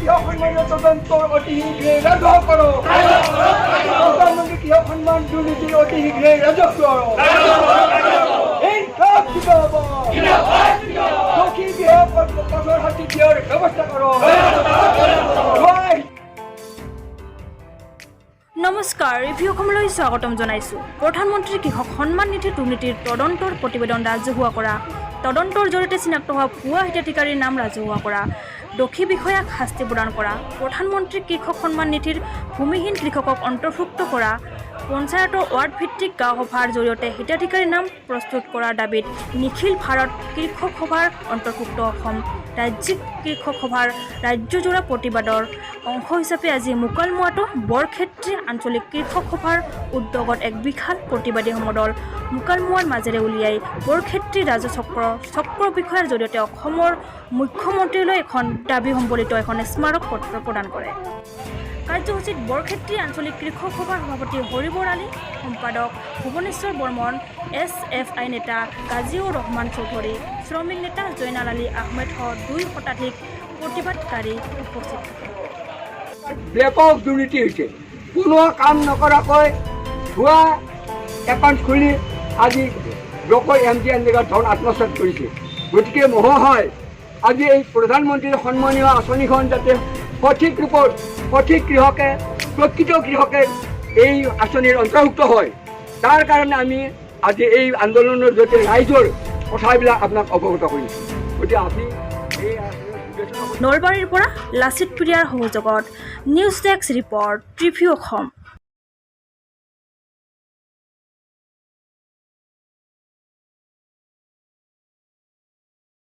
কৃষক সন্মানীয় তদন্তৰ অতি শীঘ্ৰে ৰাজহ কৰক। প্ৰধানমন্ত্ৰী কৃষক সন্মান দুৰ্নীতিৰ অতি শীঘ্ৰে ৰাজহ কৰক। দোষী কৃষক পাছৰ শাস্তি দিয়াৰ ব্যৱস্থা কৰক। নমস্কাৰ, ৰিভিউ অসমলৈ স্বাগতম জনাইছোঁ। প্ৰধানমন্ত্ৰী কৃষক সন্মান নিধি দুৰ্নীতিৰ তদন্তৰ প্ৰতিবেদন ৰাজহুৱা কৰা, তদন্তৰ জৰিয়তে চিনাক্ত হোৱা ভুৱা হিতাধিকাৰীৰ নাম ৰাজহুৱা কৰা, দোষী বিষয়াক শাস্তি প্ৰদান কৰা, প্ৰধানমন্ত্ৰী কৃষক সন্মান নিধিৰ ভূমিহীন কৃষকক অন্তৰ্ভুক্ত কৰা, পঞ্চায়তৰ ৱাৰ্ড ভিত্তিক গাঁও সভাৰ জৰিয়তে হিতাধিকাৰীৰ নাম প্ৰস্তুত কৰাৰ দাবীত নিখিল ভাৰত কৃষক সভাৰ অন্তৰ্ভুক্ত অসম ৰাজ্যিক কৃষক সভাৰ ৰাজ্যজোৰা প্ৰতিবাদৰ অংশ হিচাপে আজি মুকালমুৱাটো বৰক্ষেত্ৰী আঞ্চলিক কৃষক সভাৰ উদ্যোগত এক বিশাল প্ৰতিবাদী সমদল মুকালমুৱাৰ মাজেৰে উলিয়াই বৰক্ষেত্ৰী চক্ৰ বিষয়াৰ জৰিয়তে অসমৰ মুখ্যমন্ত্ৰীলৈ এখন দাবী সম্বলিত এখন স্মাৰক পত্ৰ প্ৰদান কৰে। কাৰ্যসূচীত বৰক্ষেত্ৰী আঞ্চলিক কৃষক সভাৰ সভাপতি হৰিবৰ আলী, সম্পাদক ভুৱনেশ্বৰ বৰ্মন, SFI নেতা গাজীউৰ ৰহমান চৌধুৰী, শ্ৰমিক নেতা জয়নাল আলী আহমেদ সহ 2 শতাধিক প্ৰতিবাদকাৰী উপস্থিত থাকে। ব্যাপক দুৰ্নীতি হৈছে। কোনো কাম নকৰাকৈ ভুৱা একাউণ্ট খুলি আজি ব্লকৰ MTN ধন আত্মসাৎ কৰিছে। গতিকে মহোদয়, আজি এই প্ৰধানমন্ত্ৰীৰ সন্মানীয় আঁচনিখন যাতে সঠিক ৰূপত সঠিক কৃষকে প্ৰকৃত কৃষকে এই আঁচনিৰ অন্তৰ্ভুক্ত হয়, তাৰ কাৰণে আমি আজি এই আন্দোলনৰ জৰিয়তে ৰাইজৰ কথাবিলাক আপোনাক অৱগত কৰিছোঁ। গতিকে আপুনি এই নলবাৰীৰ পৰা লাচিত প্ৰিয়াৰ সহযোগত news desk report, review Assam.